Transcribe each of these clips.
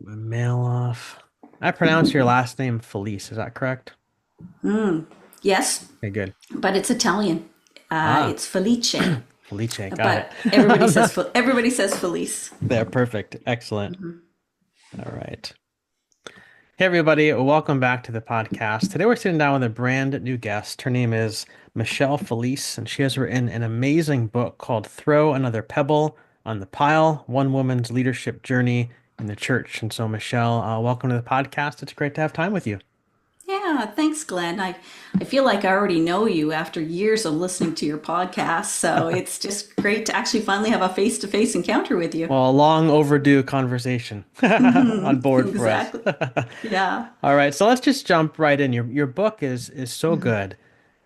My mail off. I pronounce your last name Felice. Is that correct? Yes, Okay, good. but it's Italian. Ah, It's Felice, Felice. Got it. but everybody says Felice. There, perfect. Excellent. All right. Hey, everybody. Welcome back to the podcast. Today we're sitting down with a brand new guest. Her name is Michelle Felice, and she has written an amazing book called Throw Another Pebble on the Pile, One Woman's Leadership Journey in the Church. And so, Michelle, welcome to the podcast. It's great to have time with you. Yeah, thanks, Glenn. I feel like I already know you after years of listening to your podcast, so it's just great to actually finally have a face-to-face encounter with you. Well, a long overdue conversation on board for us. Exactly. Yeah. All right, so let's just jump right in. Your book is so good,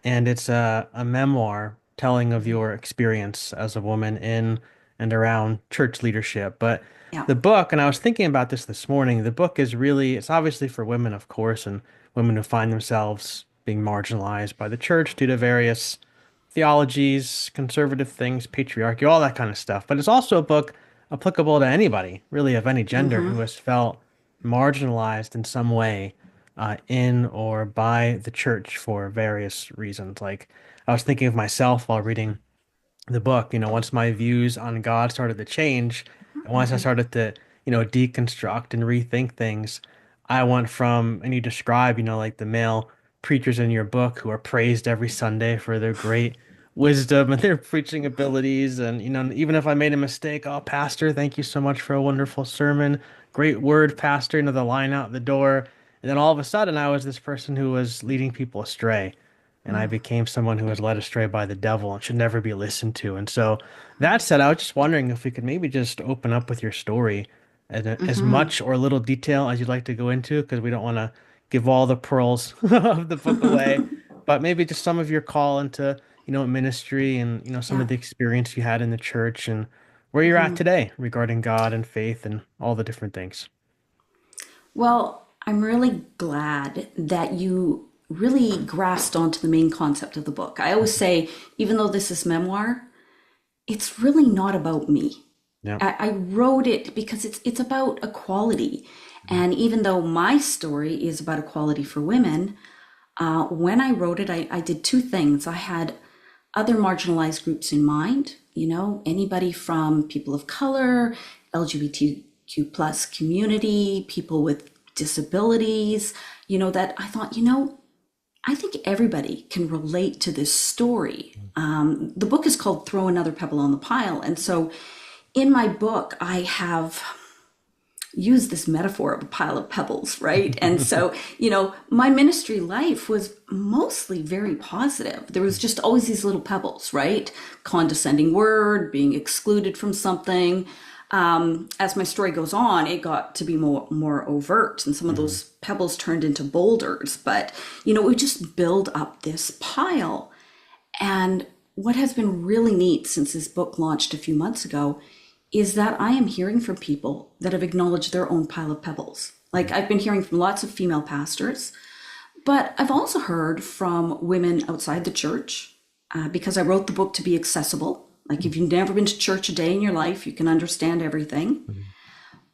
and it's a memoir telling of your experience as a woman in and around church leadership. But Yeah. the book, and I was thinking about this morning, the book is really, it's obviously for women, of course, and women who find themselves being marginalized by the church due to various theologies, conservative things, patriarchy, all that kind of stuff. But it's also a book applicable to anybody, really, of any gender who has felt marginalized in some way in or by the church for various reasons. Like I was thinking of myself while reading the book, once my views on God started to change, and once I started to, deconstruct and rethink things, I went from, and you describe, like the male preachers in your book who are praised every Sunday for their great wisdom and their preaching abilities. And, even if I made a mistake, oh, Pastor, thank you so much for a wonderful sermon. Great word, Pastor, the line out the door. And then all of a sudden, I was this person who was leading people astray and I became someone who was led astray by the devil and should never be listened to. And so that said, I was just wondering if we could maybe just open up with your story as much or little detail as you'd like to go into, because we don't want to give all the pearls of the book away, but maybe just some of your call into, ministry and, some Yeah. of the experience you had in the church and where you're at today regarding God and faith and all the different things. Well, I'm really glad that you really grasped onto the main concept of the book. I always say, even though this is memoir, it's really not about me. Yeah. I wrote it because it's about equality. And even though my story is about equality for women, when I wrote it, I did two things. I had other marginalized groups in mind, anybody from people of color, LGBTQ plus community, people with disabilities, that I thought, I think everybody can relate to this story. The book is called Throw Another Pebble on the Pile. And so in my book, I have used this metaphor of a pile of pebbles, right? And so, my ministry life was mostly very positive. There was just always these little pebbles, right? Condescending word, being excluded from something. As my story goes on, it got to be more overt, and some of Mhm. those pebbles turned into boulders. But we just build up this pile. And what has been really neat since this book launched a few months ago is that I am hearing from people that have acknowledged their own pile of pebbles. Like I've been hearing from lots of female pastors, but I've also heard from women outside the church because I wrote the book to be accessible. Like if you've never been to church a day in your life, you can understand everything. Mhm.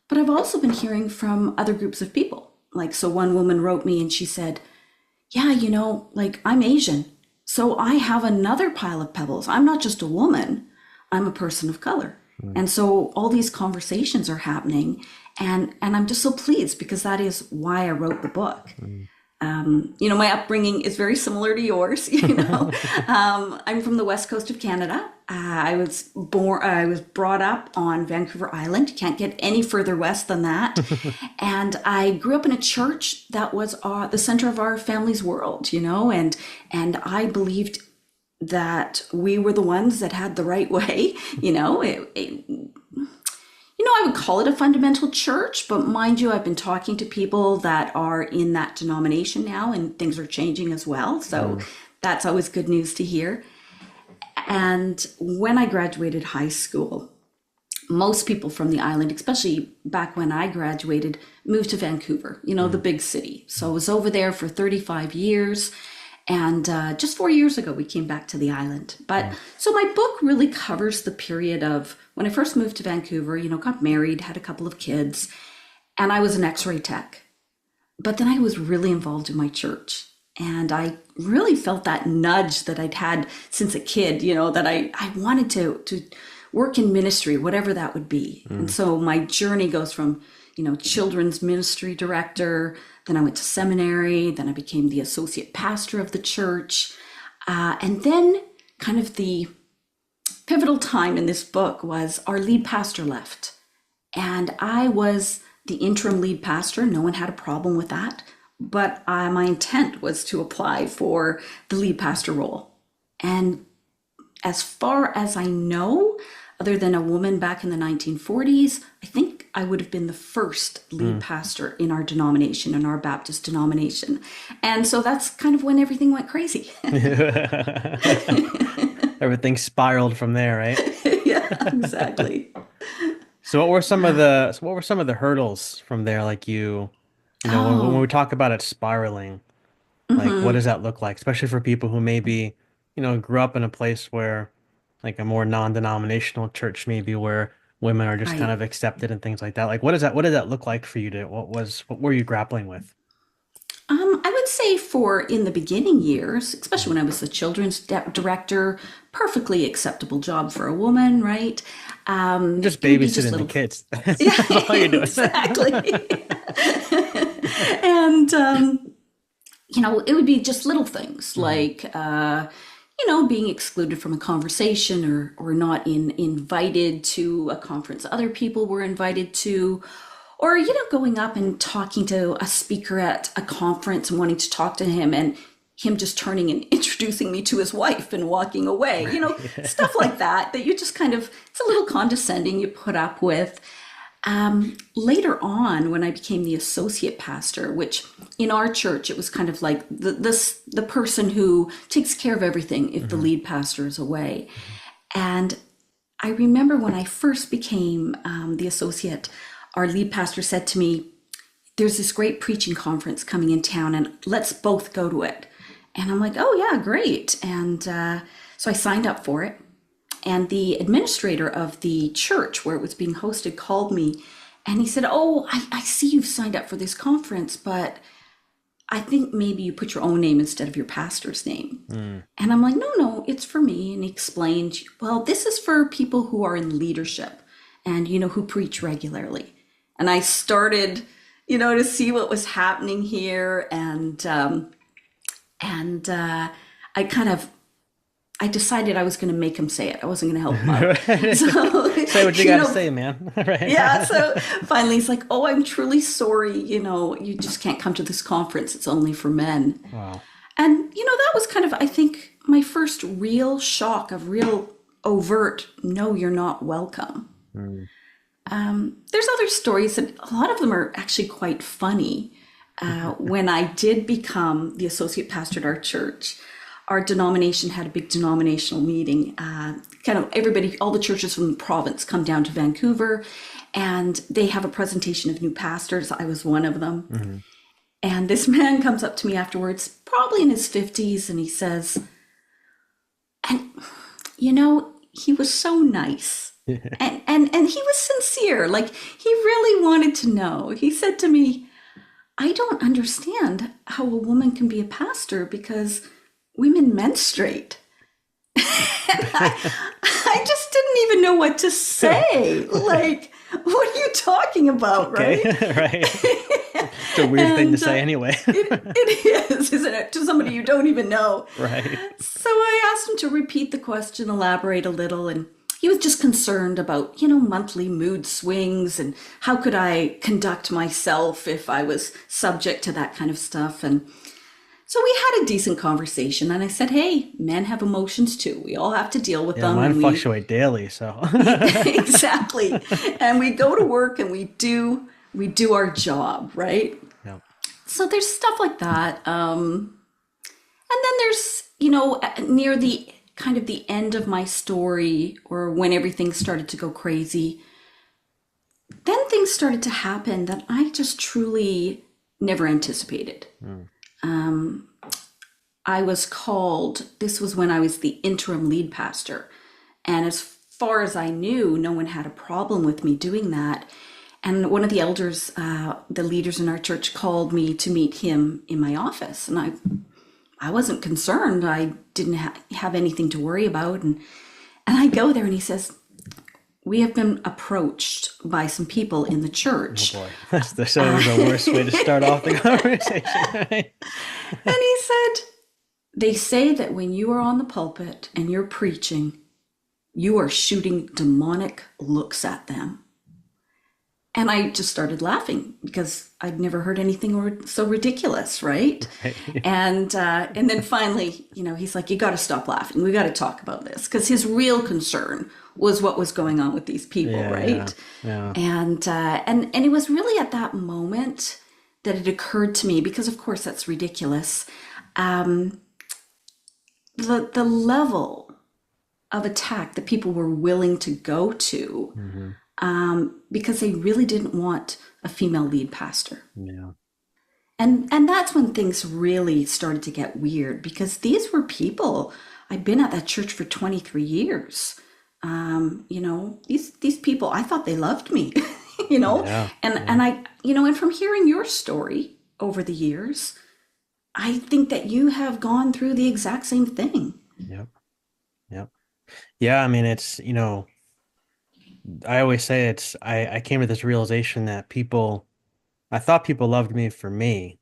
But I've also been hearing from other groups of people. Like, so one woman wrote me and she said, yeah, like I'm Asian. So I have another pile of pebbles. I'm not just a woman, I'm a person of color. Mhm. And so all these conversations are happening. And I'm just so pleased because that is why I wrote the book. My upbringing is very similar to yours. I'm from the west coast of Canada. I was brought up on Vancouver Island. Can't get any further west than that. And I grew up in a church that was the center of our family's world, and I believed that we were the ones that had the right way. I would call it a fundamental church, but mind you, I've been talking to people that are in that denomination now, and things are changing as well. So Mhm. that's always good news to hear. And when I graduated high school, most people from the island, especially back when I graduated, moved to Vancouver, the Mhm. big city. So I was over there for 35 years. And just 4 years ago, we came back to the island. But Mhm. so my book really covers the period of when I first moved to Vancouver, got married, had a couple of kids. and I was an X-ray tech. But then I was really involved in my church. And I really felt that nudge that I'd had since a kid, that I wanted to work in ministry, whatever that would be. And Mm. so my journey goes from, children's ministry director, then I went to seminary, then I became the associate pastor of the church. And then kind of the pivotal time in this book was our lead pastor left. And I was the interim lead pastor. No one had a problem with that. But my intent was to apply for the lead pastor role. And as far as I know, other than a woman back in the 1940s, I think I would have been the first lead pastor in our denomination, in our Baptist denomination. And so that's kind of when everything went crazy. Everything spiraled from there, right? Yeah, exactly. So what were some of the hurdles from there? Like when we Oh, talk about it spiraling, like what mhm, does that look like? Especially for people who maybe, grew up in a place where like a more non-denominational church maybe where women are just kind right. of accepted and things like that. Like what did that look like for you what were you grappling with? I would say for in the beginning years, especially when I was the children's director, perfectly acceptable job for a woman, right? You're just It would be just babysitting the little, kids. yeah, That's all you're doing. exactly. And, it would be just little things Hmm. like, being excluded from a conversation or not invited to a conference other people were invited to, or, going up and talking to a speaker at a conference and wanting to talk to him and him just turning and introducing me to his wife and walking away, stuff like that, that you just kind of, it's a little condescending, you put up with. Later on, when I became the associate pastor, which in our church, it was kind of like the person who takes care of everything if the Hmm. lead pastor is away. And I remember when I first became the associate, our lead pastor said to me, there's this great preaching conference coming in town and let's both go to it. And I'm like, oh, yeah, great. And so I signed up for it. And the administrator of the church where it was being hosted called me and he said, oh, I see you've signed up for this conference, but I think maybe you put your own name instead of your pastor's name. Mm. And I'm like, no, no, it's for me. And he explained, well, this is for people who are in leadership and, who preach regularly. And I started, to see what was happening here. And I kind of, I decided I was going to make him say it. I wasn't going to help him out. So, Say what you you got to know, say, man. yeah. Right. So finally he's like, oh, I'm truly sorry. You just can't come to this conference. It's only for men. Wow. And, that was kind of, I think, my first real shock of real overt, no, you're not welcome. Mm. There's other stories, and a lot of them are actually quite funny. When I did become the associate pastor at our church, our denomination had a big denominational meeting. Kind of everybody, all the churches from the province come down to Vancouver, and they have a presentation of new pastors. I was one of them. Hmm. And this man comes up to me afterwards, probably in his 50s, and he says, and he was so nice. And he was sincere. Like he really wanted to know. He said to me, I don't understand how a woman can be a pastor because women menstruate. I just didn't even know what to say. Like, what are you talking about, Okay. right? Right. It's a weird thing to And say anyway. it is, isn't it? To somebody you don't even know. Right. So I asked him to repeat the question, elaborate a little, and he was just concerned about, monthly mood swings and how could I conduct myself if I was subject to that kind of stuff. And so we had a decent conversation and I said, hey, men have emotions too. We all have to deal with Yeah, them mine and we fluctuate daily, so. exactly. And we go to work and we do our job, right? Yeah. So there's stuff like that. And then there's, near the kind of the end of my story or when everything started to go crazy, then things started to happen that I just truly never anticipated. Mm. I was called, this was when I was the interim lead pastor. And as far as I knew, no one had a problem with me doing that. And one of the elders, the leaders in our church, called me to meet him in my office, and I wasn't concerned. I didn't have anything to worry about, and I go there, and he says, "We have been approached by some people in the Oh church." boy. That's always the worst way to start off the conversation, right? And he said, "They say that when you are on the pulpit and you're preaching, you are shooting demonic looks at them." And I just started laughing because I'd never heard anything so ridiculous, right? Right. And then finally, he's like, "You got to stop laughing. We got to talk about this," because his real concern was what was going on with these people, Yeah, yeah, right? yeah. And it was really at that moment that it occurred to me, because of course that's ridiculous. Um, the level of attack that people were willing to go to, Hmm. because they really didn't want a female lead pastor. Yeah. And that's when things really started to get weird, because these were people. I'd been at that church for 23 years. These people, I thought they loved me, you know, Yeah. and Yeah. and I, and from hearing your story over the years, I think that you have gone through the exact same thing. Yep. Yep. Yeah, I mean I always say I came to this realization that I thought people loved me for me,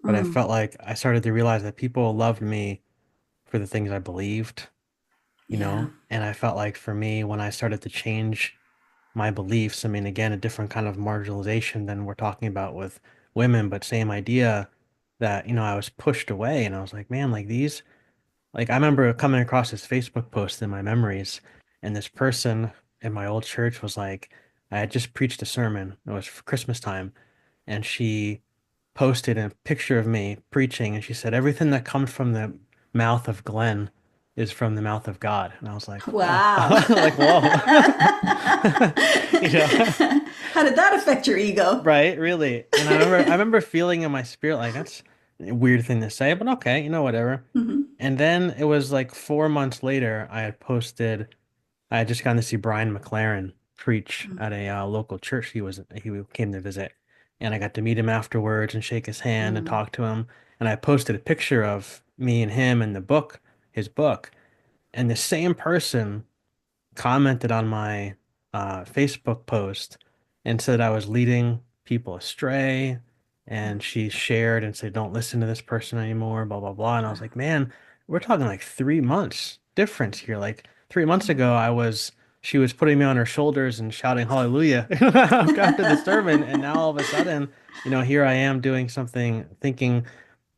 but I Mm, felt like I started to realize that people loved me for the things I believed, yeah. and I felt like for me, when I started to change my beliefs, I mean, again, a different kind of marginalization than we're talking about with women, but same idea that, I was pushed away and I was like, man, like I remember coming across this Facebook post in my memories, and this person in my old church was like, I had just preached a sermon. It was for Christmas time, and she posted a picture of me preaching, and she said, "Everything that comes from the mouth of Glenn is from the mouth of God." And I was like, "Oh, Wow. like whoa," you know. How did that affect your ego? Right, really. And I remember feeling in my spirit like that's a weird thing to say, but okay, whatever. Hmm. And then it was like 4 months later, I had just gone to see Brian McLaren preach at a local church. He came to visit, and I got to meet him afterwards and shake his hand and Mm. talk to him. And I posted a picture of me and him and his book, and the same person commented on my Facebook post and said I was leading people astray. And she shared and said, "Don't listen to this person anymore, blah, blah, blah." And I was like, man, we're talking like 3 months difference here. Like 3 months ago, she was putting me on her shoulders and shouting hallelujah after the sermon. And now all of a sudden, here I am doing something, thinking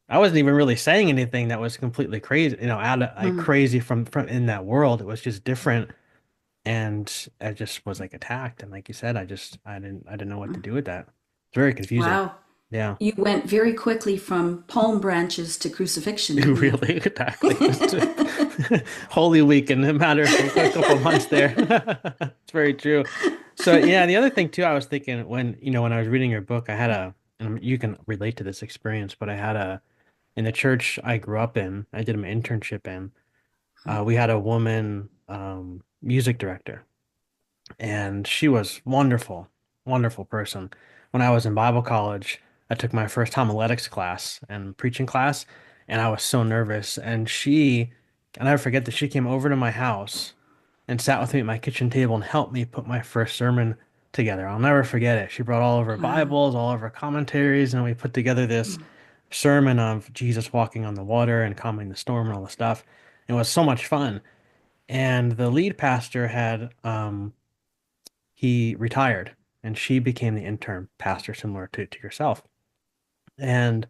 I wasn't even really saying anything that was completely crazy, out of like Mm. crazy from in that world. It was just different, and I just was like attacked. And like you said, I didn't know what to do with that. It's very confusing. Wow. Yeah. You went very quickly from palm branches to crucifixion, didn't you? Really, exactly. Holy Week in a matter of a couple months there. It's very true. So yeah, the other thing too, I was thinking when I was reading your book, and you can relate to this experience, but in the church I grew up in, I did my internship in, we had a woman music director, and she was wonderful, wonderful person. When I was in Bible college, I took my first homiletics class and preaching class, and I was so nervous. I'll never forget that she came over to my house and sat with me at my kitchen table and helped me put my first sermon together. I'll never forget it. She brought all of her Wow. Bibles, all of her commentaries, and we put together this sermon of Jesus walking on the water and calming the storm and all the stuff. It was so much fun. And the lead pastor he retired, and she became the interim pastor, similar to yourself. And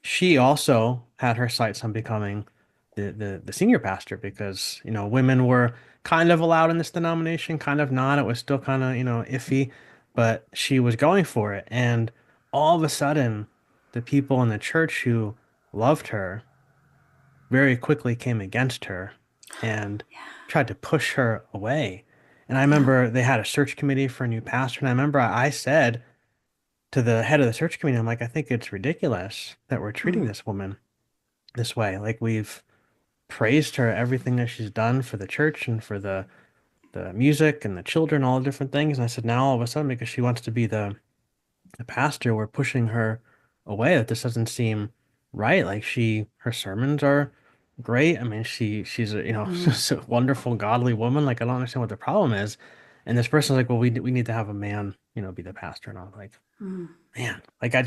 she also had her sights on becoming the senior pastor, because women were kind of allowed in this denomination, kind of not. It was still kind of iffy, but she was going for it. And all of a sudden, the people in the church who loved her very quickly came against her and tried to push her away. And I Yeah. remember they had a search committee for a new pastor. And I remember I said to the head of the search committee, I'm like, I think it's ridiculous that we're treating Mm. this woman this way. Like, we've praised her, everything that she's done for the church and for the the music and the children, all the different things. And I said, now all of a sudden, because she wants to be the pastor, we're pushing her away. That this doesn't seem right. Like her sermons are great. I mean, she's a, Mm, just a wonderful, godly woman. Like, I don't understand what the problem is. And this person's like, well, we need to have a man, be the pastor. And I was like, mm. man, like I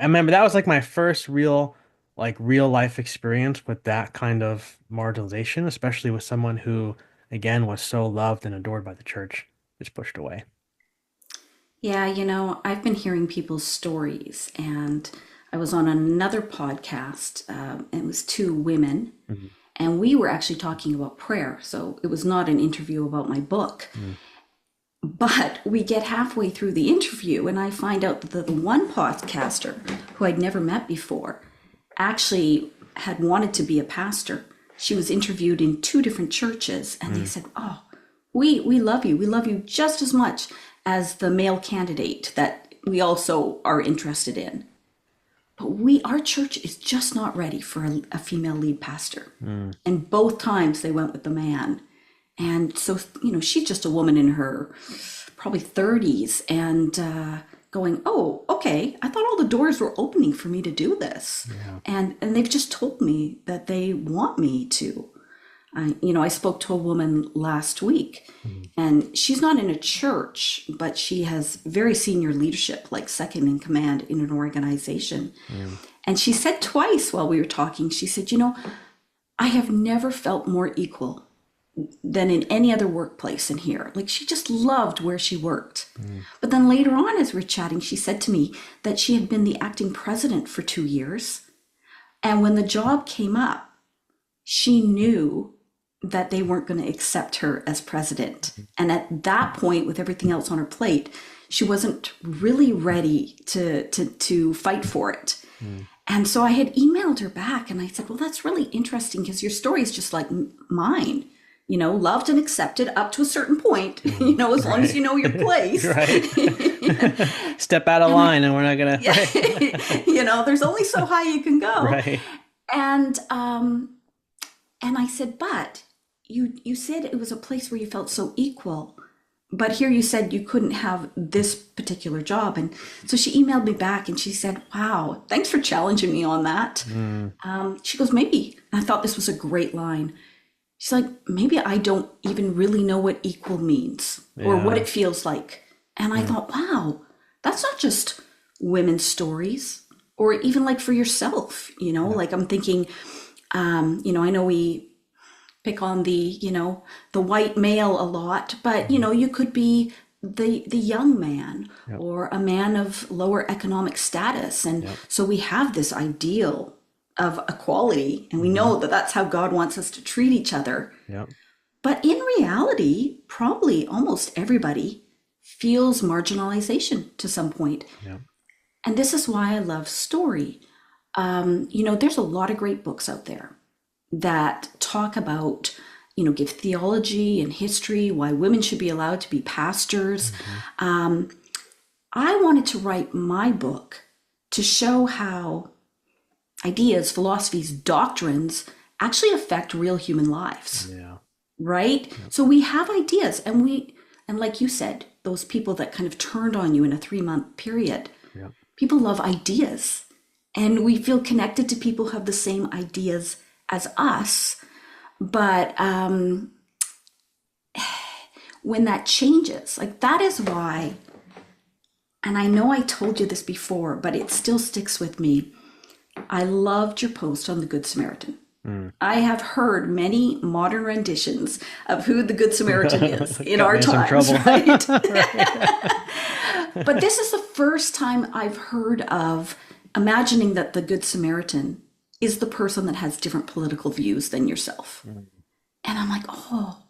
remember that was like my first real life experience with that kind of marginalization, especially with someone who, again, was so loved and adored by the church, just pushed away. Yeah, I've been hearing people's stories, and I was on another podcast. It was two women, Mhm. and we were actually talking about prayer. So it was not an interview about my book. Mhm. But we get halfway through the interview, and I find out that the one podcaster who I'd never met before actually had wanted to be a pastor. She was interviewed in two different churches, and they Mhm. said, "Oh, we love you. We love you just as much as the male candidate that we also are interested in. But our church is just not ready for a female lead pastor." Mhm. And both times they went with the man. And so, she's just a woman in her probably 30s and going, "Oh, okay. I thought all the doors were opening for me to do this." Yeah. And they've just told me that they want me to. I spoke to a woman last week, Mhm. and she's not in a church, but she has very senior leadership, like second in command in an organization. Mhm. And she said twice while we were talking, she said, "I have never felt more equal than in any other workplace in here." Like, she just loved where she worked. Mhm. But then later on, as we're chatting, she said to me that she had been the acting president for 2 years. And when the job came up, she knew that they weren't going to accept her as president. And at that point, with everything else on her plate, she wasn't really ready to fight for it. Mhm. And so I had emailed her back and I said, "Well, that's really interesting because your story is just like mine. Loved and accepted up to a certain point, Mhm. as long as Right. you know your place." Right. Step out of And line and we're not gonna, yeah, right. there's only so high you can go. Right. And and I said, "But you said it was a place where you felt so equal. But here you said you couldn't have this particular job." And so she emailed me back and she said, "Wow, thanks for challenging me on that." Mm. She goes, "Maybe." And I thought this was a great line. She's like, "Maybe I don't even really know what equal means or what Yeah. it feels like." And I Mm. thought, wow, that's not just women's stories or even like for yourself, Yeah. like I'm thinking, I know we pick on the white male a lot, but Mhm. you could be the young man Yep. or a man of lower economic status. And Yep. so we have this ideal of equality, and we Mhm. know that that's how God wants us to treat each other. Yep. But in reality, probably almost everybody feels marginalization to some point. Yep. And this is why I love story. There's a lot of great books out there that talk about, give theology and history, why women should be allowed to be pastors. Mhm. I wanted to write my book to show how ideas, philosophies, doctrines actually affect real human lives, Yeah. right? Yep. So we have ideas, and like you said, those people that kind of turned on you in a 3-month period, Yep. people love ideas. And we feel connected to people who have the same ideas as us. But when that changes, like that is why, and I know I told you this before, but it still sticks with me. I loved your post on the Good Samaritan. Mm. I have heard many modern renditions of who the Good Samaritan is in Got our me in some times, trouble. right? Right. But this is the first time I've heard of imagining that the Good Samaritan is the person that has different political views than yourself. Mm. And I'm like, oh,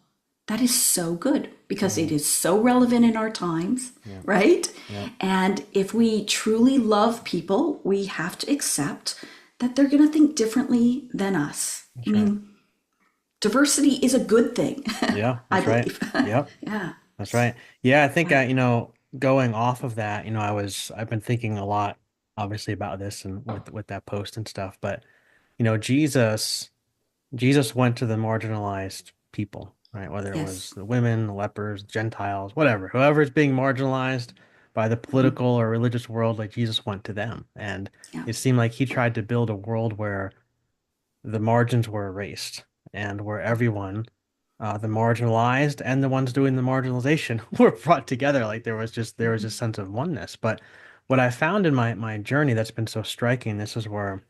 that is so good because it Mm. is so relevant in our times, Yeah. right? Yeah. And if we truly love people, we have to accept that they're going to think differently than us. I That's right. mean, diversity is a good thing, Yeah, I that's right. believe. Yep. Yeah. That's right. Yeah, I think going off of that, I've been thinking a lot, obviously, about this and with that post and stuff. But Jesus went to the marginalized people. right? Whether it was Yes. the women, the lepers, Gentiles, whatever, whoever is being marginalized by the political or religious world, like Jesus went to them. And Yeah. it seemed like he tried to build a world where the margins were erased and where everyone, the marginalized and the ones doing the marginalization, were brought together. Like there was a sense of oneness. But what I found in my journey that's been so striking, this is where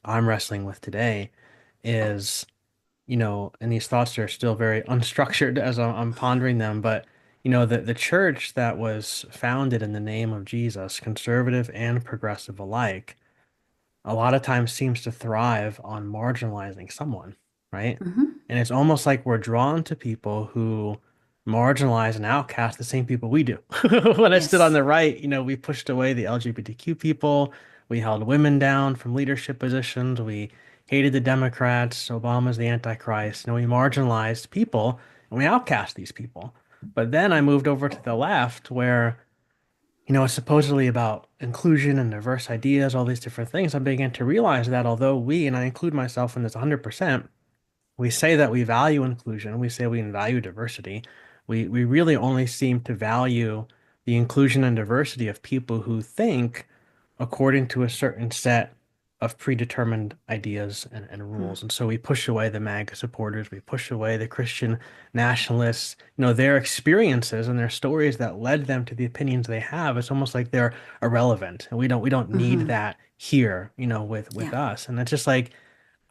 I'm wrestling with today, is, and these thoughts are still very unstructured as I'm pondering them, but the church that was founded in the name of Jesus, conservative and progressive alike, a lot of times seems to thrive on marginalizing someone, right? Hmm. And it's almost like we're drawn to people who marginalize and outcast the same people we do. When I stood on Yes. the right, we pushed away the LGBTQ people. We held women down from leadership positions. We hated the Democrats. Obama's the Antichrist. We marginalized people and we outcast these people. But then I moved over to the left where it's supposedly about inclusion and diverse ideas, all these different things. I began to realize that although we, and I include myself in this 100%, we say that we value inclusion, we say we value diversity, we really only seem to value the inclusion and diversity of people who think according to a certain set of predetermined ideas and rules. And so we push away the MAGA supporters, we push away the Christian nationalists, their experiences and their stories that led them to the opinions they have. It's almost like they're irrelevant. And we don't need Hmm. that here, with Yeah. us. And it's just like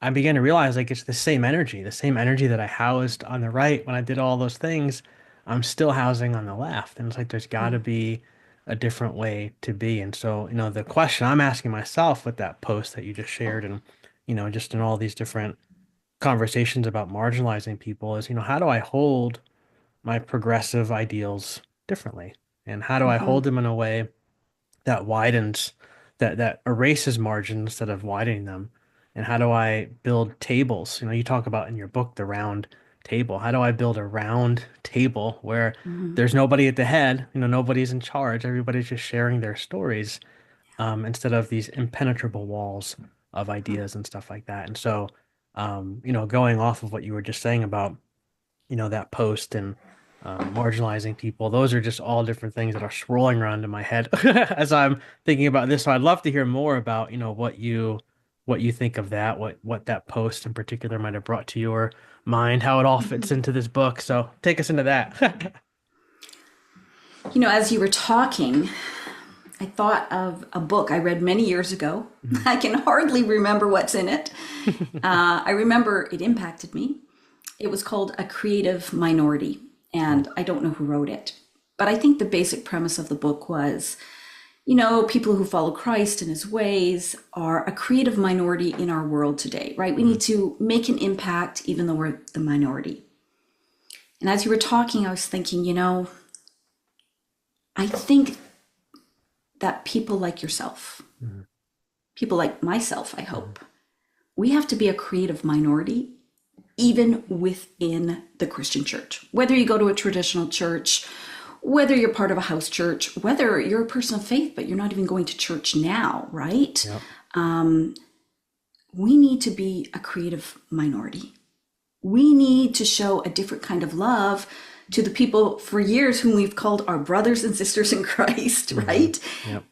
I began to realize like it's the same energy that I housed on the right when I did all those things, I'm still housing on the left. And it's like there's got to be a different way to be. And so, the question I'm asking myself with that post that you just shared and, just in all these different conversations about marginalizing people is, how do I hold my progressive ideals differently? And how do I Hmm. hold them in a way that widens, that erases margins instead of widening them? And how do I build tables? You talk about in your book the round table. How do I build a round table where Hmm. there's nobody at the head, nobody's in charge, everybody's just sharing their stories, instead of these impenetrable walls of ideas and stuff like that. And so, going off of what you were just saying about that post and marginalizing people. Those are just all different things that are swirling around in my head as I'm thinking about this. So I'd love to hear more about, what you think of that, what that post in particular might have brought to your mind, how it all fits into this book. So take us into that. As you were talking, I thought of a book I read many years ago. Mhm. I can hardly remember what's in it. I remember it impacted me. It was called A Creative Minority, Mm, and I don't know who wrote it. But I think the basic premise of the book was, people who follow Christ and his ways are a creative minority in our world today, right? We mhm, need to make an impact even though we're the minority. And as you were talking, I was thinking, I think that people like yourself, mhm, people like myself, I mhm, hope, we have to be a creative minority even within the Christian church. Whether you go to a traditional church, whether you're part of a house church, whether you're a person of faith, but you're not even going to church now, right? yep, We need to be a creative minority. We need to show a different kind of love to the people for years whom we've called our brothers and sisters in Christ, mhm, right? yep,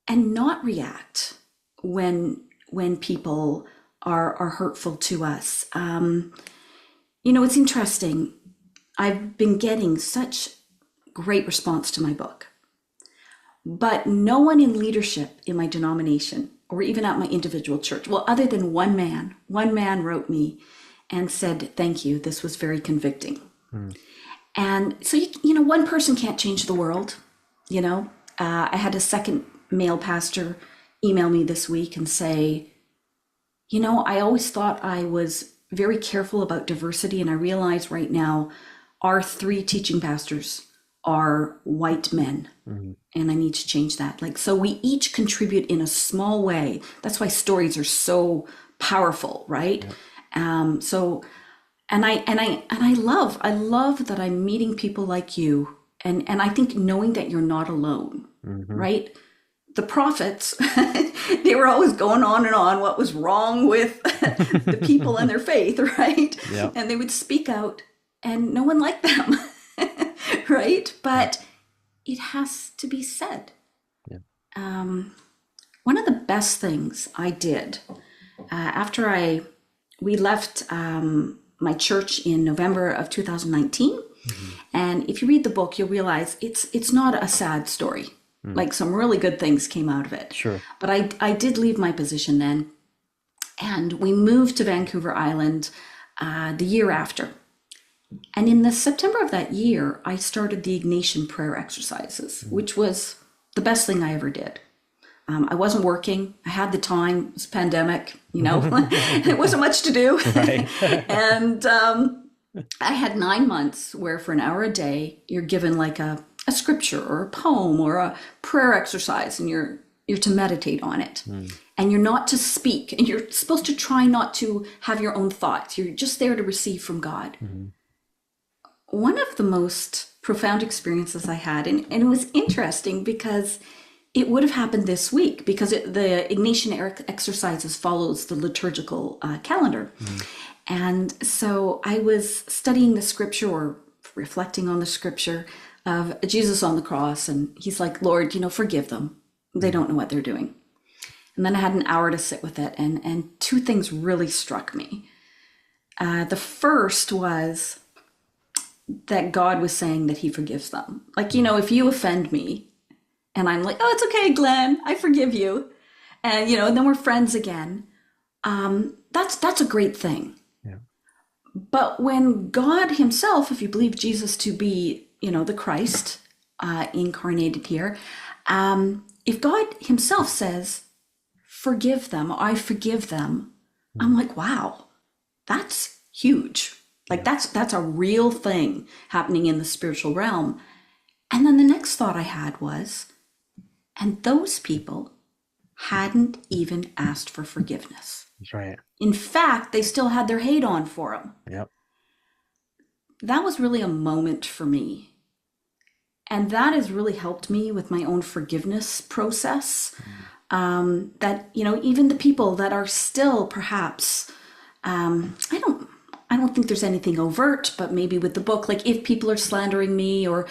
And not react when people are hurtful to us. It's interesting. I've been getting such great response to my book, but no one in leadership in my denomination or even at my individual church, well, other than one man wrote me and said, "Thank you. This was very convicting." mm, And so, one person can't change the world. I had a second male pastor email me this week and say, I always thought I was very careful about diversity, and I realize right now our three teaching pastors are white men, mhm, and I need to change that. Like, so we each contribute in a small way. That's why stories are so powerful, right? yep, So, and I love that I'm meeting people like you, and I think knowing that you're not alone, mhm, right? the prophets, they were always going on and on what was wrong with the people and their faith, right? Yeah. And they would speak out, and no one liked them, right? Yeah. But it has to be said. Yeah. One of the best things I did after we left my church in November of 2019, Hmm. and if you read the book, you'll realize it's not a sad story. Mm. Like some really good things came out of it. Sure. But I did leave my position then, and we moved to Vancouver Island the year after. And in the September of that year, I started the Ignatian prayer exercises, Mm. which was the best thing I ever did. I wasn't working. I had the time. It was a pandemic, there wasn't much to do. Right. And I had 9 months where for an hour a day, you're given like a scripture or a poem or a prayer exercise, and you're to meditate on it. Mm. And you're not to speak, and you're supposed to try not to have your own thoughts. You're just there to receive from God. Mhm. One of the most profound experiences I had, and it was interesting because it would have happened this week because the Ignatian exercises follows the liturgical calendar. Mm. And so I was studying the scripture or reflecting on the scripture of Jesus on the cross. And he's like, Lord, forgive them. They don't know what they're doing. And then I had an hour to sit with it. And two things really struck me. The first was that God was saying that he forgives them. Like, if you offend me and I'm like, oh, it's okay, Glenn, I forgive you. And, and then we're friends again. That's a great thing. Yeah. But when God himself, if you believe Jesus to be, the Christ incarnated here, if God himself says, forgive them, I forgive them, I'm like, wow, that's huge. Like Yeah. that's a real thing happening in the spiritual realm. And then the next thought I had was, and those people hadn't even asked for forgiveness. That's right. In fact, they still had their hate on for him. Yep. That was really a moment for me. And that has really helped me with my own forgiveness process. That, even the people that are still perhaps, I don't think there's anything overt, but maybe with the book, like if people are slandering me or,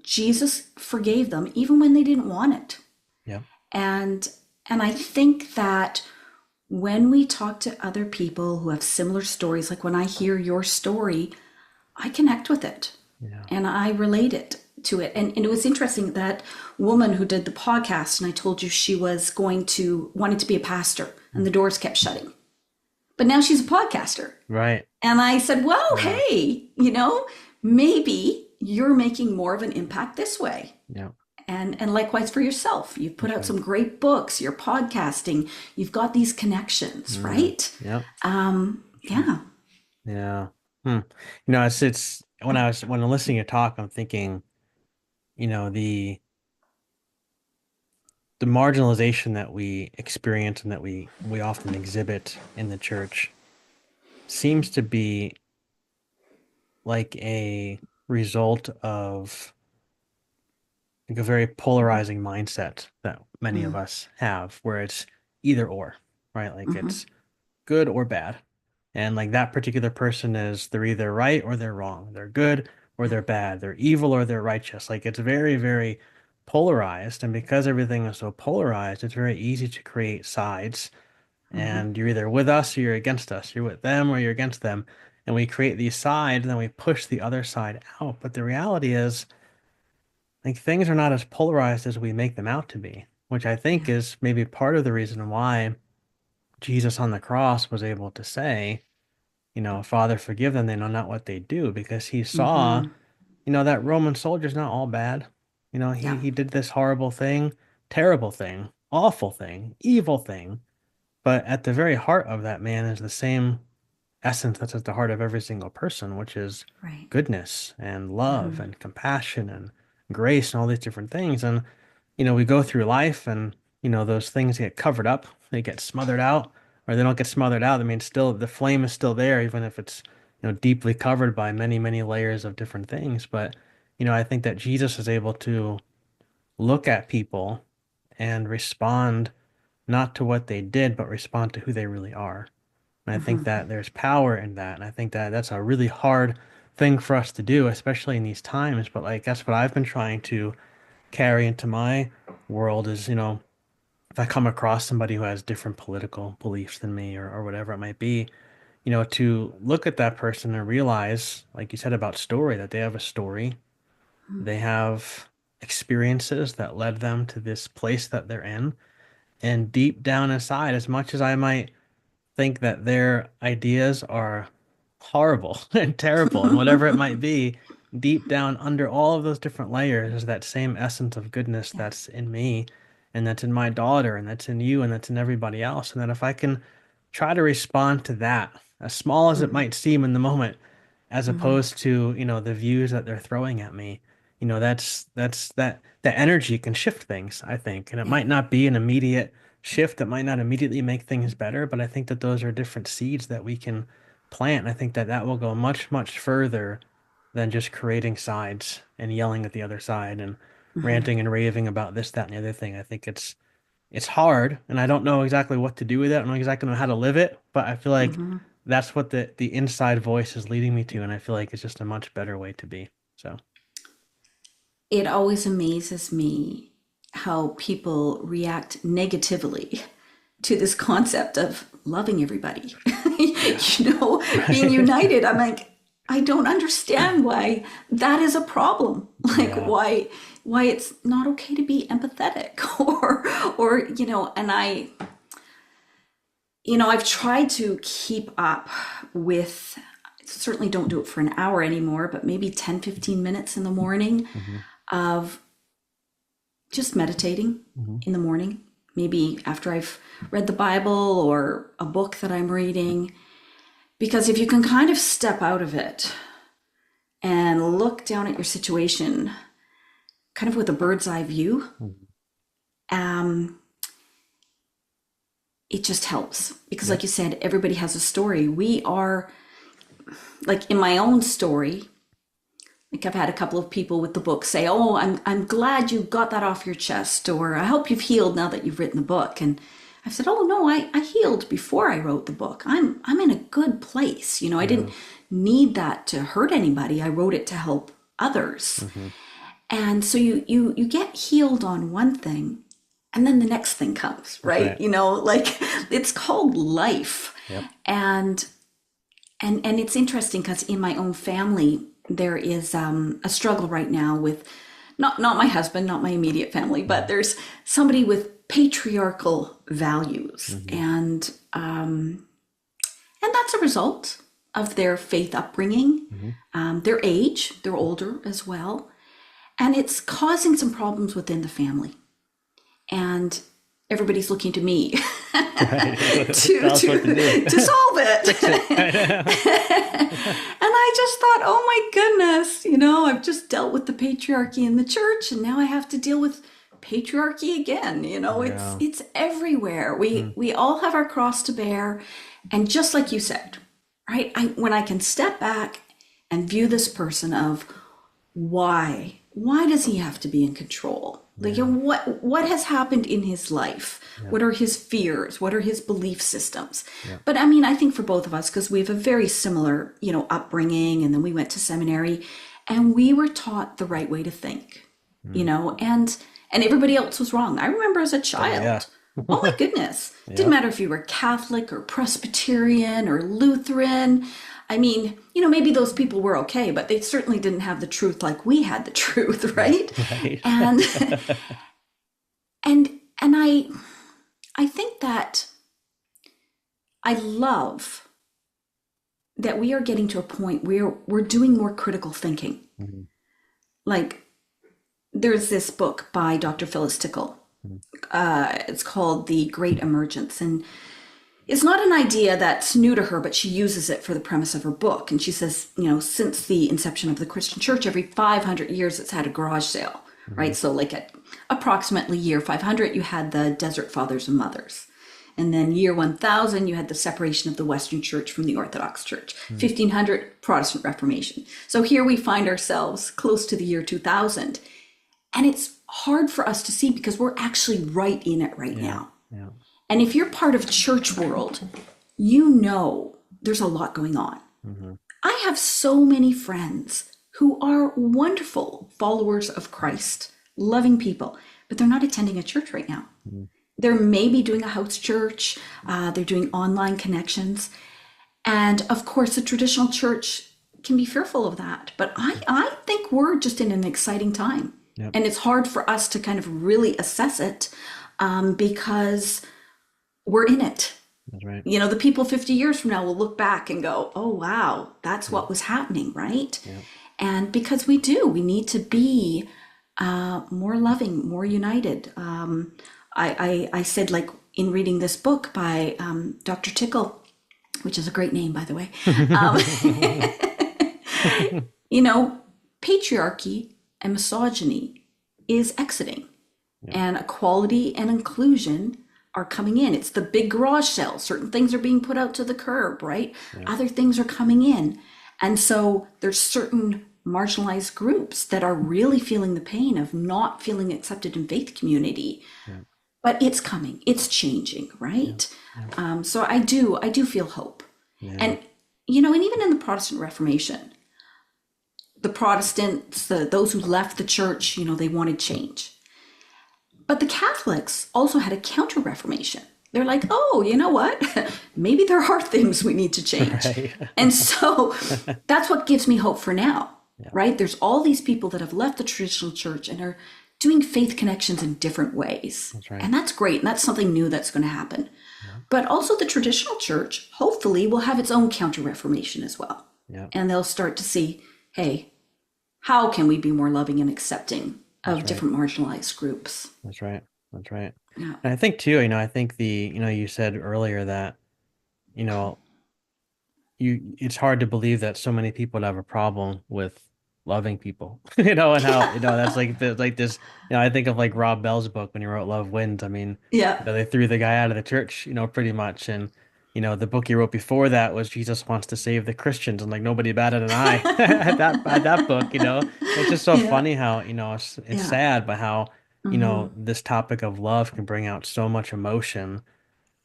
Jesus forgave them even when they didn't want it. Yep. And I think that when we talk to other people who have similar stories, like when I hear your story, I connect with it Yeah. and I relate it to it. And it was interesting that woman who did the podcast, and I told you she was wanted to be a pastor and the doors kept shutting. But now she's a podcaster. Right. And I said, well, Yeah. hey, maybe you're making more of an impact this way. Yeah. And likewise for yourself. You've put That's out right. some great books, you're podcasting, you've got these connections, right? Yep. Yeah. Yeah. Hmm. It's when I'm listening to talk, I'm thinking, the marginalization that we experience and that we often exhibit in the church seems to be like a result of like a very polarizing mindset that many of Mm, us have, where it's either or, right? Like mhm. it's good or bad. And like that particular person they're either right or they're wrong. They're good or they're bad. They're evil or they're righteous. Like it's very, very polarized. And because everything is so polarized, it's very easy to create sides. Mhm. And you're either with us or you're against us. You're with them or you're against them. And we create these sides and then we push the other side out. But the reality is, like things are not as polarized as we make them out to be, which I think Yeah. is maybe part of the reason why Jesus on the cross was able to say, Father, forgive them, they know not what they do, because he saw, Mhm. that Roman soldier's not all bad. He Yeah. he did this horrible thing, terrible thing, awful thing, evil thing, but at the very heart of that man is the same essence that's at the heart of every single person, which is Right. goodness and love Mhm. and compassion and grace and all these different things. And, we go through life and, those things get covered up, they get smothered out, or they don't get smothered out. I mean, still, the flame is still there, even if it's, deeply covered by many, many layers of different things. But I think that Jesus is able to look at people and respond not to what they did, but respond to who they really are. And I think that there's power in that. And I think that that's a really hard thing for us to do, especially in these times. But like, that's what I've been trying to carry into my world is, if I come across somebody who has different political beliefs than me or whatever it might be, to look at that person and realize, like you said about story, that they have a story. They have experiences that led them to this place that they're in. And deep down inside, as much as I might think that their ideas are horrible and terrible and whatever it might be, deep down under all of those different layers is that same essence of goodness Yeah. that's in me and that's in my daughter and that's in you and that's in everybody else. And that if I can try to respond to that, as small as it Hmm. might seem in the moment, as Hmm. opposed to, the views that they're throwing at me, that energy can shift things, I think. And it Yeah. might not be an immediate shift that might not immediately make things better, but I think that those are different seeds that we can plant. And I think that that will go much, much further than just creating sides and yelling at the other side and Hmm. ranting and raving about this, that, and the other thing. I think it's hard, and I don't know exactly what to do with it. I don't exactly know how to live it, but I feel like Hmm. that's what the inside voice is leading me to, and I feel like it's just a much better way to be. So, It always amazes me how people react negatively to this concept of loving everybody. yeah. Being Right. united. I'm like, I don't understand why that is a problem. Like Yeah. why it's not okay to be empathetic or and I've tried to keep up with, certainly don't do it for an hour anymore, but maybe 10-15 minutes in the morning Hmm. of just meditating Hmm. in the morning, maybe after I've read the Bible or a book that I'm reading. Because if you can kind of step out of it and look down at your situation kind of with a bird's eye view, um, it just helps. Because, Yeah. like you said, everybody has a story. We are, like in my own story, like I've had a couple of people with the book say, "Oh, I'm glad you got that off your chest," or "I hope you've healed now that you've written the book." And I've said, "Oh no, I healed before I wrote the book. I'm in a good place. I Yeah. didn't need that to hurt anybody. I wrote it to help others." Hmm. And so you get healed on one thing, and then the next thing comes, right? Right. Like it's called life. Yep. And and it's interesting because in my own family there is a struggle right now with not my husband, not my immediate family, but Hmm. there's somebody with patriarchal values, Hmm. and that's a result of their faith upbringing, Hmm. their age, they're older as well, and it's causing some problems within the family. And everybody's looking to me Right. to Tell us what to do. to solve Fix it. it. I know. And I just thought, oh my goodness, I've just dealt with the patriarchy in the church, and now I have to deal with patriarchy again. It's Yeah. it's everywhere. We Mm. we all have our cross to bear, and just like you said, right? When I can step back and view this person of why does he have to be in control? Like, Yeah. what has happened in his life? Yeah. What are his fears? What are his belief systems? Yeah. But I mean, I think for both of us, because we have a very similar, upbringing, and then we went to seminary, and we were taught the right way to think, Mm. and everybody else was wrong. I remember as a Oh yeah. child, oh my goodness, didn't Yeah. matter if you were Catholic or Presbyterian or Lutheran. I mean, maybe those people were okay, but they certainly didn't have the truth like we had the truth, right? Right. And and I think that I love that we are getting to a point where we're doing more critical thinking. Mhm. Like there's this book by Dr. Phyllis Tickle. Mhm. It's called The Great Emergence, and it's not an idea that's new to her, but she uses it for the premise of her book. And she says, since the inception of the Christian church, every 500 years it's had a garage sale, right? Mhm. So like at approximately year 500, you had the Desert Fathers and Mothers. And then year 1000, you had the separation of the Western Church from the Orthodox Church. Mm. 1500, Protestant Reformation. So here we find ourselves close to the year 2000. And it's hard for us to see because we're actually right in it right Yeah. now. Yeah. And if you're part of church world, you know there's a lot going on. Hmm. I have so many friends who are wonderful followers of Christ, loving people, but they're not attending a church right now. Hmm. They're maybe doing a house church, they're doing online connections. And of course, the traditional church can be fearful of that. But I think we're just in an exciting time. Yep. And it's hard for us to kind of really assess it because we're in it. That's right. You know, the people 50 years from now will look back and go, oh, wow, that's Yeah. what was happening, right? Yeah. And because we need to be more loving, more united. I said, like, in reading this book by Dr. Tickle, which is a great name, by the way, um, you know, patriarchy and misogyny is exiting, Yeah. and equality and inclusion are coming in. It's the big garage sale. Certain things are being put out to the curb, right? Yeah. Other things are coming in. And so there's certain marginalized groups that are really feeling the pain of not feeling accepted in faith community. Yeah. But it's coming. It's changing, Yeah. right? Yeah. So I do feel hope. Yeah. And and even in the Protestant Reformation, the Protestants, those who left the church, they wanted change. But the Catholics also had a counter Reformation. They're like, oh, you know what? Maybe there are things we need to change. Right. And so that's what gives me hope for now, Yeah. right? There's all these people that have left the traditional church and are doing faith connections in different ways. That's right. And that's great. And that's something new that's going to happen. Yeah. But also, the traditional church, hopefully, will have its own counter Reformation as well. Yeah. And they'll start to see, hey, how can we be more loving and accepting That's of right. different marginalized groups? That's right. That's right. Yeah. And I think too, I think you said earlier that, you know, it's hard to believe that so many people have a problem with loving people, and how, that's like this, I think of like Rob Bell's book when he wrote Love Wins. I mean, Yeah. they threw the guy out of the church, pretty much. And, the book he wrote before that was Jesus Wants to Save the Christians, and like nobody batted an eye at that book. It's just so Yeah. funny how, it's Yeah. sad, but how, Hmm. this topic of love can bring out so much emotion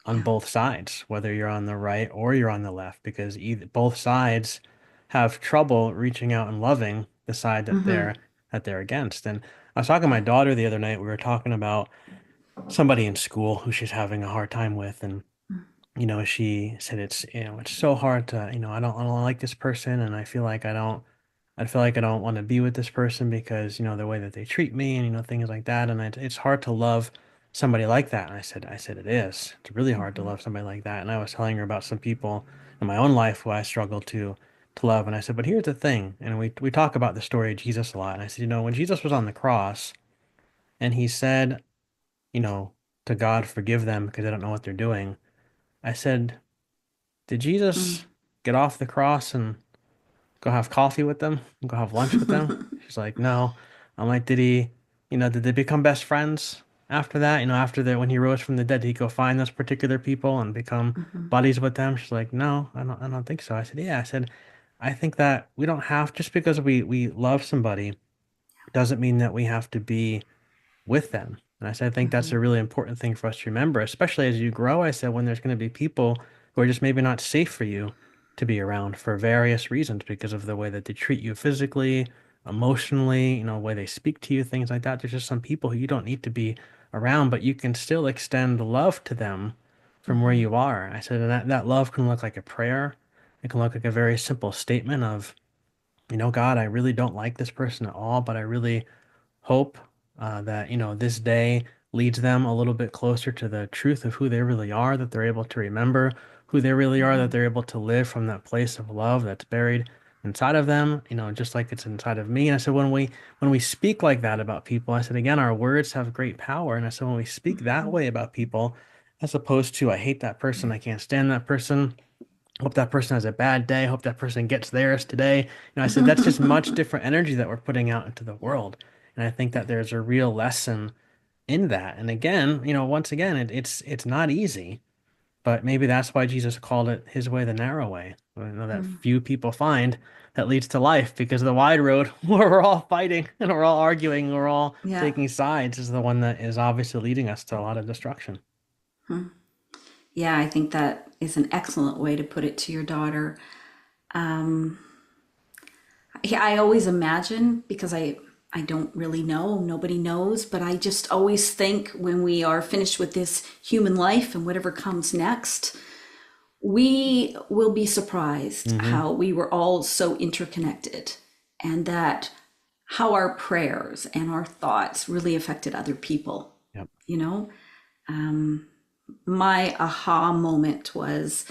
on Yeah. both sides, whether you're on the right or you're on the left, because both sides have trouble reaching out and loving the side that Hmm. they're against. And I was talking to my daughter the other night. We were talking about somebody in school who she's having a hard time with, and she said it's so hard to, I don't like this person, and I feel like I don't want to be with this person because, the way that they treat me and, things like that. And it's hard to love somebody like that. And I said, it is. It's really hard to love somebody like that. And I was telling her about some people in my own life who I struggle to love. And I said, but here's the thing. And we talk about the story of Jesus a lot. And I said, when Jesus was on the cross and he said, you know, to God, forgive them because they don't know what they're doing. I said, did Jesus get off the cross and go have coffee with them, go have lunch with them? She's like, no. I'm like, did they become best friends after that? After that, when he rose from the dead, did he go find those particular people and become buddies with them? She's like, no, I don't think so. I said, yeah. I said, I think that we don't have, just because we love somebody doesn't mean that we have to be with them. And I said, I think that's a really important thing for us to remember, especially as you grow. I said, when there's going to be people who are just maybe not safe for you to be around for various reasons because of the way that they treat you physically, emotionally, way they speak to you, things like that. There's just some people who you don't need to be around, but you can still extend love to them from where you are. I said, and that love can look like a prayer. It can look like a very simple statement of, God, I really don't like this person at all, but I really hope that this day leads them a little bit closer to the truth of who they really are, that they're able to remember who they really are, that they're able to live from that place of love that's buried inside of them, just like it's inside of me. And I said, when we speak like that about people, I said, again, our words have great power. And I said, when we speak that way about people, as opposed to, I hate that person, I can't stand that person, hope that person has a bad day, hope that person gets theirs today. I said, that's just much different energy that we're putting out into the world. And I think that there's a real lesson in that. And again, once again, it's not easy. But maybe that's why Jesus called it his way, the narrow way. You know, that Hmm. few people find that leads to life, because the wide road where we're all fighting and we're all arguing, we're all Yeah. taking sides, is the one that is obviously leading us to a lot of destruction. Hmm. Yeah, I think that is an excellent way to put it to your daughter. Um, yeah, I always imagine, because I don't really know, nobody knows, but I just always think when we are finished with this human life and whatever comes next, we will be surprised Hmm. how we were all so interconnected, and that how our prayers and our thoughts really affected other people. Yep. You know, my aha moment was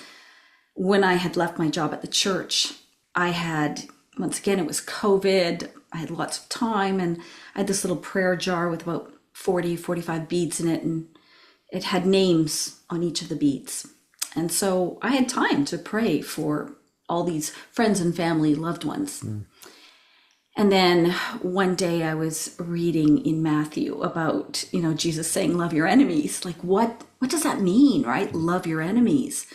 when I had left my job at the church. I had, once again, it was COVID. I had lots of time, and I had this little prayer jar with about 45 beads in it, and it had names on each of the beads. And so I had time to pray for all these friends and family, loved ones. Mm. And then one day I was reading in Matthew about, Jesus saying, love your enemies. Like, what does that mean, right? Love your enemies.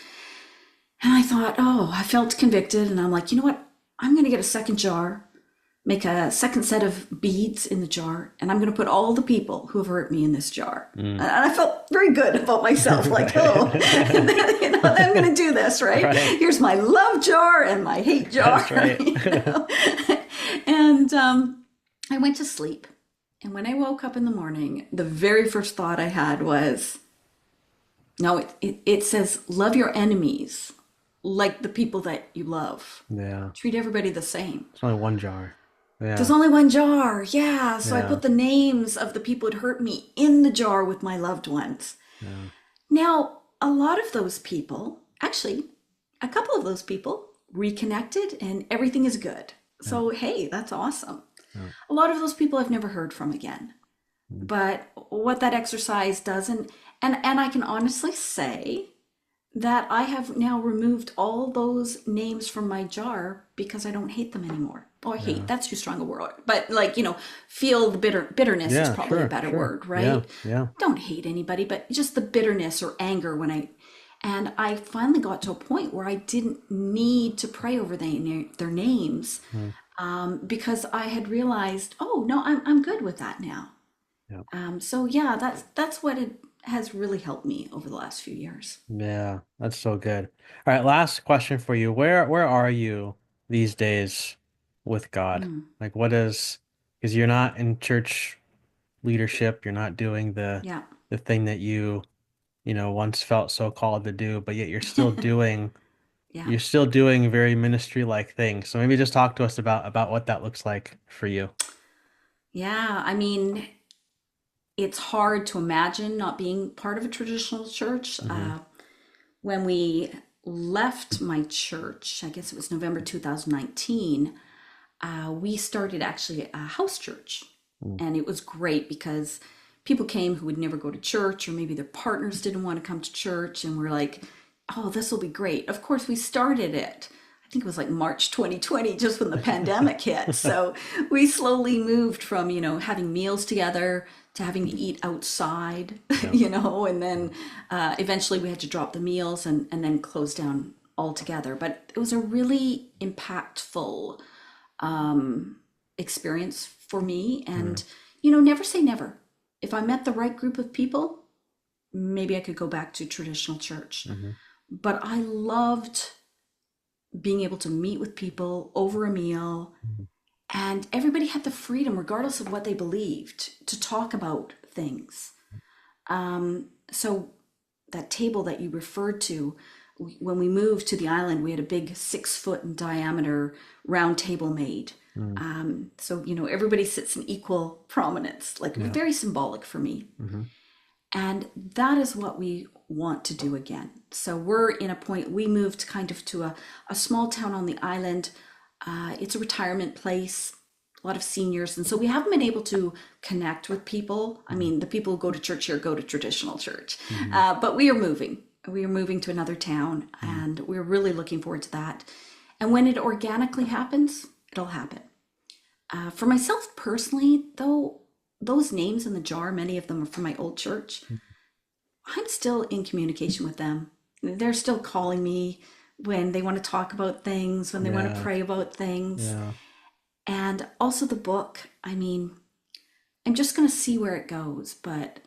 And I thought, oh, I felt convicted. And I'm like, you know what? I'm going to get a second jar, make a second set of beads in the jar, and I'm going to put all the people who have hurt me in this jar. Mm. And I felt very good about myself, like, oh, I'm going to do this, right? Right. Here's my love jar and my hate jar. That's right. And I went to sleep. And when I woke up in the morning, the very first thought I had was, no, it says, love your enemies like the people that you love. Yeah. Treat everybody the same. It's only one jar. There's Yeah. only one jar. Yeah. So I Yeah. put the names of the people who hurt me in the jar with my loved ones. Yeah. Now, a lot of those people, actually, a couple of those people reconnected and everything is good. Yeah. So, hey, that's awesome. Yeah. A lot of those people I've never heard from again. Mm. But what that exercise doesn't, and I can honestly say that I have now removed all those names from my jar because I don't hate them anymore. Oh, I hate, Yeah. that's too strong a word. But like, feel the bitterness is Yeah. probably a Sure. better Sure. word, Yeah. right? Yeah. Don't hate anybody, but just the bitterness or anger and I finally got to a point where I didn't need to pray over their names, Mm. because I had realized, oh no, I'm good with that now. Yeah. So yeah, that's what it has really helped me over the last few years. Yeah. That's so good. All right. Last question for you. Where are you these days with God? Mm, Like, what is, because you're not in church leadership, you're not doing yeah. the thing that you once felt so called to do, but yet Yeah. you're still doing very ministry-like things. So maybe just talk to us about what that looks like for you. Yeah. I mean, it's hard to imagine not being part of a traditional church. Hmm. When we left my church, I guess it was November 2019, we started actually a house church. Mm. And it was great because people came who would never go to church, or maybe their partners didn't want to come to church. And we're like, oh, this will be great. Of course, we started it. I think it was like March 2020, just when the pandemic hit. So we slowly moved from, having meals together to having to eat outside, Yeah. and then eventually we had to drop the meals and then close down altogether. But it was a really impactful experience for me. Mm. And, never say never. If I met the right group of people, maybe I could go back to traditional church. Hmm. But I loved being able to meet with people over a meal, and everybody had the freedom, regardless of what they believed, to talk about things. So that table that you referred to, when we moved to the island, we had a big 6 foot in diameter round table made. Mm. So, everybody sits in equal prominence, like Yeah. very symbolic for me. Hmm. And that is what we want to do again. So we're in a point, we moved kind of to a small town on the island. It's a retirement place, a lot of seniors. And so we haven't been able to connect with people. I mean, the people who go to church here go to traditional church. Hmm. But we are moving. We are moving to another town, and we're really looking forward to that. And when it organically happens, it'll happen. For myself personally, though, those names in the jar, many of them are from my old church. I'm still in communication with them They're still calling me when they want to talk about things, when they want to Yeah. pray about things. Yeah. And also the book. I mean, I'm just going to see where it goes. But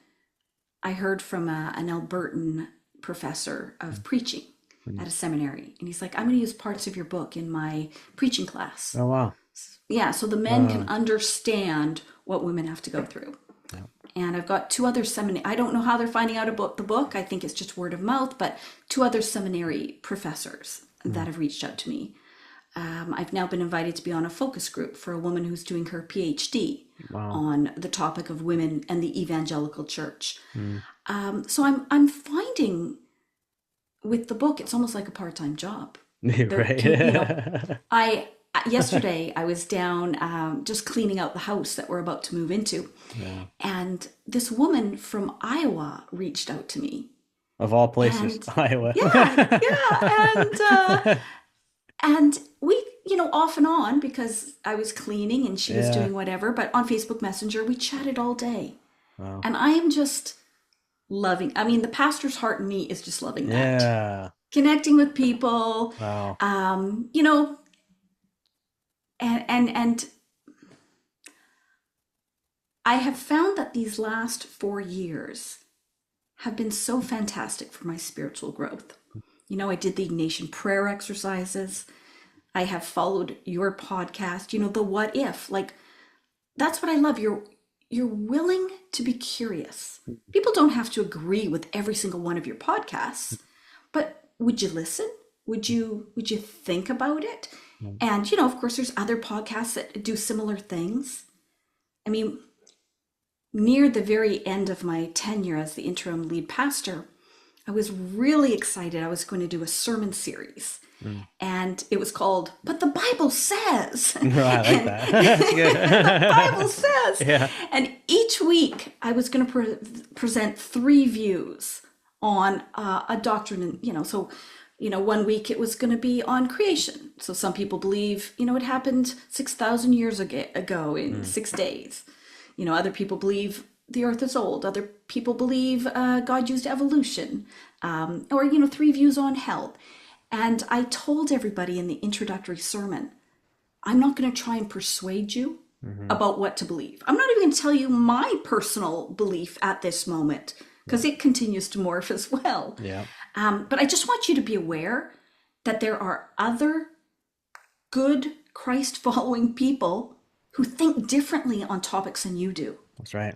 I heard from an Albertan professor of preaching Mm. at a seminary, and he's like, I'm going to use parts of your book in my preaching class. Oh, wow. Yeah, so the men can Uh, understand what women have to go through. yeah. And I've got two other seminary, I don't know how they're finding out about the book. I think it's just word of mouth, but two other seminary professors Mm. that have reached out to me. I've now been invited to be on a focus group for a woman who's doing her PhD Wow. on the topic of women and the evangelical church. Mm. So I'm finding with the book, it's almost like a part-time job. Right. I yesterday I was down just cleaning out the house that we're about to move into, Yeah. and this woman from Iowa reached out to me, Of all places, and Iowa. yeah, and we, off and on because I was cleaning and she was Yeah. doing whatever, but on Facebook Messenger we chatted all day, Wow. and I am just loving. I mean, the pastor's heart in me is just loving that, Yeah. connecting with people, Wow. um, you know, and I have found that these last 4 years have been so fantastic for my spiritual growth. I did the Ignatian prayer exercises. I have followed your podcast, the what if. Like, that's what I love. You're willing to be curious. People don't have to agree with every single one of your podcasts, but would you listen? Would you think about it? Mm. And of course there's other podcasts that do similar things. I mean, near the very end of my tenure as the interim lead pastor, I was really excited. I was going to do a sermon series, Mm. and it was called "But the Bible Says." Oh, I like And that. That's good. the Bible says. Yeah. And each week I was going to present three views on a doctrine. And, so, one week it was going to be on creation. So some people believe, it happened 6,000 years ago in Mm. 6 days. Other people believe the earth is old. Other people believe God used evolution, or, three views on hell. And I told everybody in the introductory sermon, I'm not going to try and persuade you Hmm. about what to believe. I'm not even going to tell you my personal belief at this moment, Yeah. because it continues to morph as well. Yeah. But I just want you to be aware that there are other good Christ following people who think differently on topics than you do, That's right.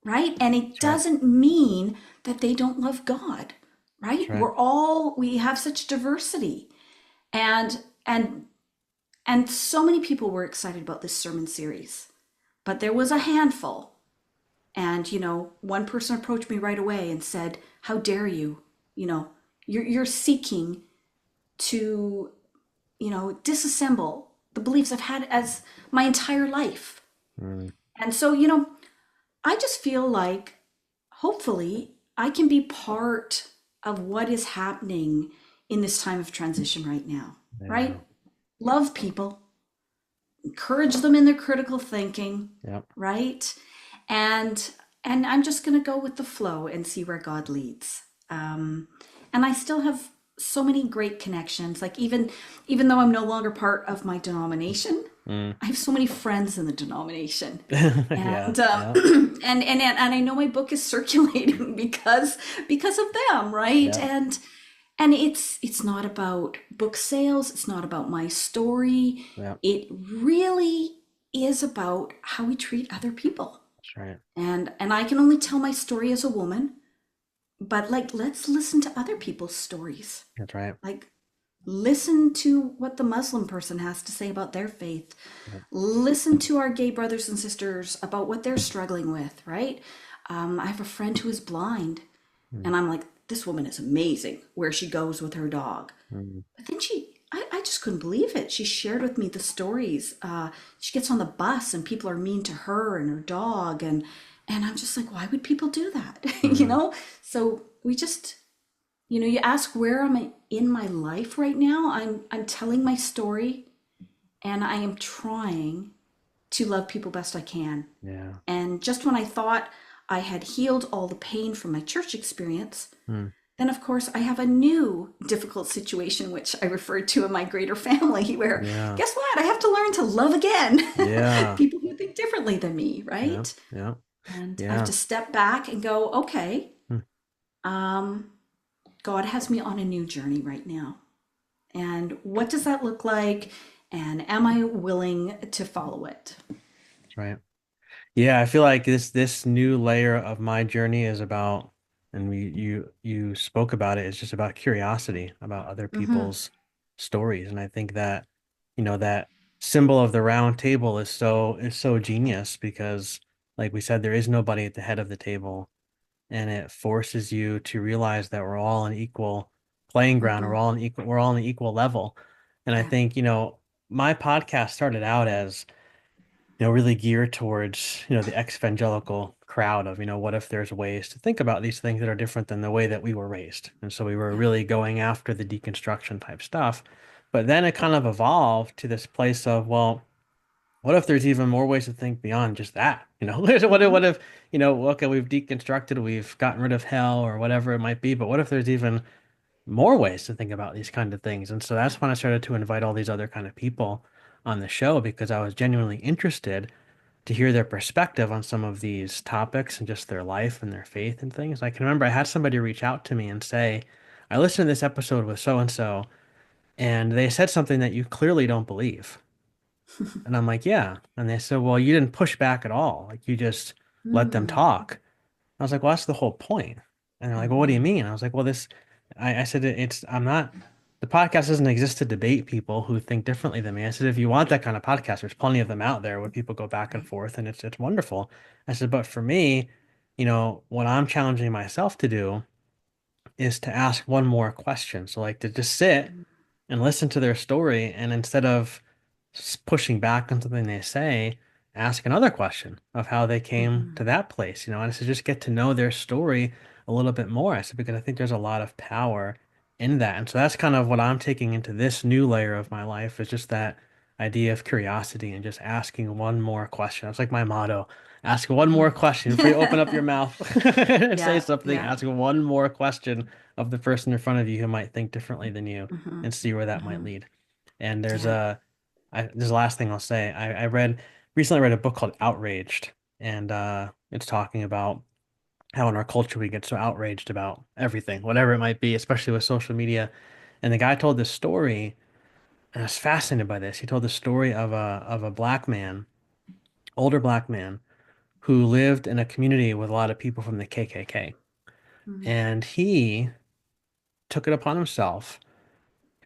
right? And it That's right. doesn't mean that they don't love God, That's right? right. We have such diversity. And and so many people were excited about this sermon series. But there was a handful. And one person approached me right away and said, "How dare you? You're seeking to, disassemble the beliefs I've had as my entire life." Mm. And so, I just feel like hopefully I can be part of what is happening in this time of transition right now, Yeah. right? Love people, encourage them in their critical thinking, Yep. right? And I'm just going to go with the flow and see where God leads. And I still have so many great connections. Like, even though I'm no longer part of my denomination, Mm. I have so many friends in the denomination, Yeah. and Yeah. and I know my book is circulating because of them, right? Yeah. And it's not about book sales. It's not about my story. Yeah. It really is about how we treat other people. That's right. And I can only tell my story as a woman, but like, let's listen to other people's stories. That's right. Like, listen to what the Muslim person has to say about their faith. Yep. Listen to our gay brothers and sisters about what they're struggling with, right? I have a friend who is blind, Mm. and I'm like, this woman is amazing where she goes with her dog. Mm. But then I just couldn't believe it. She shared with me the stories. She gets on the bus and people are mean to her and her dog. And I'm just like, why would people do that? Mm. So we just, you ask where am I in my life right now? I'm telling my story, and I am trying to love people best I can. Yeah. And just when I thought I had healed all the pain from my church experience, Mm. then of course I have a new difficult situation, which I referred to in my greater family, where Yeah. guess what? I have to learn to love again Yeah. people who think differently than me, Yeah. right? Yeah. And I have Yeah. to step back and go, okay, Hmm. um, God has me on a new journey right now. And what does that look like? And am I willing to follow it? That's right. Yeah, I feel like this new layer of my journey is about, and you spoke about it, it's just about curiosity about other Mm-hmm. people's stories. And I think that, that symbol of the round table is so genius because, like we said, there is nobody at the head of the table, and it forces you to realize that we're all on equal playing ground, Mm-hmm. we're all on an equal level. And I Yeah. think, my podcast started out as really geared towards, the evangelical crowd of, what if there's ways to think about these things that are different than the way that we were raised. And so we were Yeah. really going after the deconstruction type stuff. But then it kind of evolved to this place of, well, what if there's even more ways to think beyond just that? Mm-hmm. What if, okay, we've deconstructed, we've gotten rid of hell or whatever it might be, but what if there's even more ways to think about these kind of things? And so that's when I started to invite all these other kind of people on the show because I was genuinely interested to hear their perspective on some of these topics and just their life and their faith and things. I can remember I had somebody reach out to me and say, I listened to this episode with so and so, and they said something that you clearly don't believe. And I'm like, yeah. And they said, well, you didn't push back at all. Like you just let them Mm-hmm. talk. I was like, well, that's the whole point. And they're like, well, what do you mean? I was like, well, I said, I'm not, the podcast doesn't exist to debate people who think differently than me. I said, if you want that kind of podcast, there's plenty of them out there where people go back and Right. forth and it's wonderful. I said, but for me, what I'm challenging myself to do is to ask one more question. So like to just sit and listen to their story and instead of pushing back on something they say, ask another question of how they came Mm-hmm. to that place, and I said just get to know their story a little bit more. I said because I think there's a lot of power in that. And so that's kind of what I'm taking into this new layer of my life is just that idea of curiosity and just asking one more question. That's like my motto. Ask one more question before you open up your Mm-hmm. mouth and say Yeah. something. Yeah. Ask one more question of the person in front of you who might think differently than you Mm-hmm. and see where that might Mm-hmm. lead. And Yeah. there's the last thing I'll say. Recently read a book called Outraged, and it's talking about how in our culture we get so outraged about everything, whatever it might be, especially with social media. And the guy told this story, and I was fascinated by this. He told the story of a black man, older black man, who lived in a community with a lot of people from the KKK. Mm-hmm. And he took it upon himself,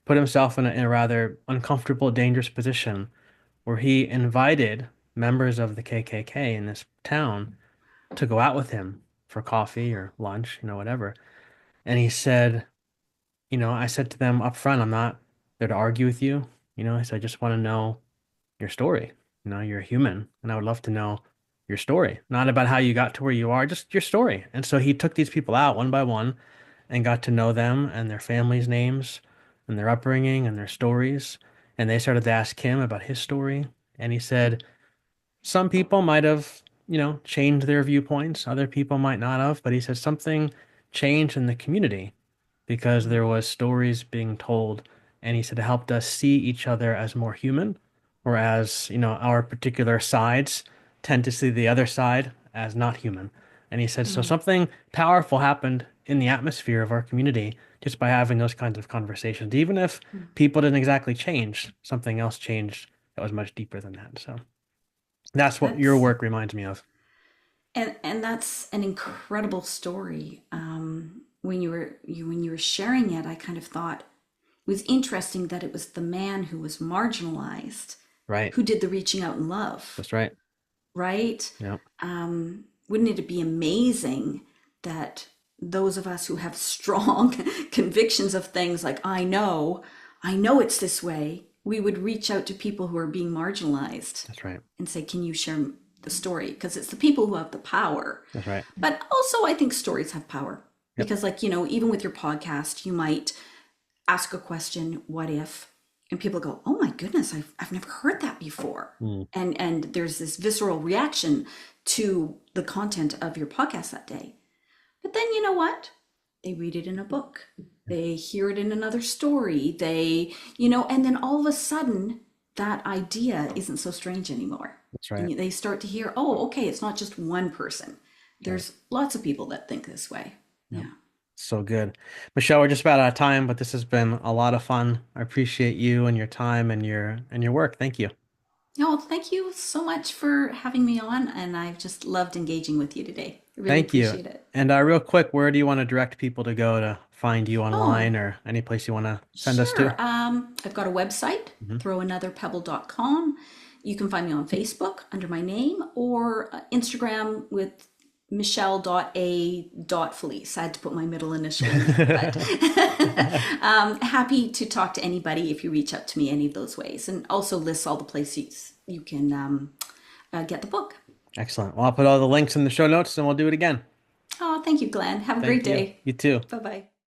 put himself in a rather uncomfortable, dangerous position where he invited members of the KKK in this town to go out with him for coffee or lunch, whatever. And he said, I said to them up front, I'm not there to argue with you. I said, I just want to know your story. You're a human, and I would love to know your story, not about how you got to where you are, just your story. And so he took these people out one by one and got to know them and their families' names and their upbringing and their stories. And they started to ask him about his story. And he said, some people might have, changed their viewpoints. Other people might not have, but he said something changed in the community because there was stories being told, and he said it helped us see each other as more human, whereas, our particular sides tend to see the other side as not human. And he said, so Mm-hmm. something powerful happened in the atmosphere of our community just by having those kinds of conversations. Even if people didn't exactly change, something else changed that was much deeper than that. So. That's what your That's work reminds me of. and that's an incredible story. When you were sharing it, I kind of thought it was interesting that it was the man who was marginalized Right. who did the reaching out in love, That's right. right? Yeah. Wouldn't it be amazing that those of us who have strong convictions of things like I know it's this way, we would reach out to people who are being marginalized That's right. and say, can you share the story? Because it's the people who have the power. That's right. But also, I think stories have power Yep. because, like, even with your podcast, you might ask a question, what if? And people go, oh my goodness, I've never heard that before. Mm. And there's this visceral reaction to the content of your podcast that day. But then you know what? They read it in a book. They hear it in another story. And then all of a sudden, that idea isn't so strange anymore. That's right. And they start to hear, oh, okay, it's not just one person. Right. There's lots of people that think this way. Yep. Yeah. So good. Michelle, we're just about out of time, but this has been a lot of fun. I appreciate you and your time and your work. Thank you. No, thank you so much for having me on, and I've just loved engaging with you today. I really Thank you. appreciate it. And real quick, where do you want to direct people to go to find you online Oh, or any place you want to send us to? sure. I've got a website, Hmm. throwanotherpebble.com. You can find me on Facebook under my name or Instagram with Michelle.a.felice. I had to put my middle initial in there, but happy to talk to anybody if you reach out to me any of those ways. And also lists all the places you can get the book. Excellent. Well, I'll put all the links in the show notes and we'll do it again. Oh, thank you, Glenn. Have a great Thank you. day. You too. Bye bye.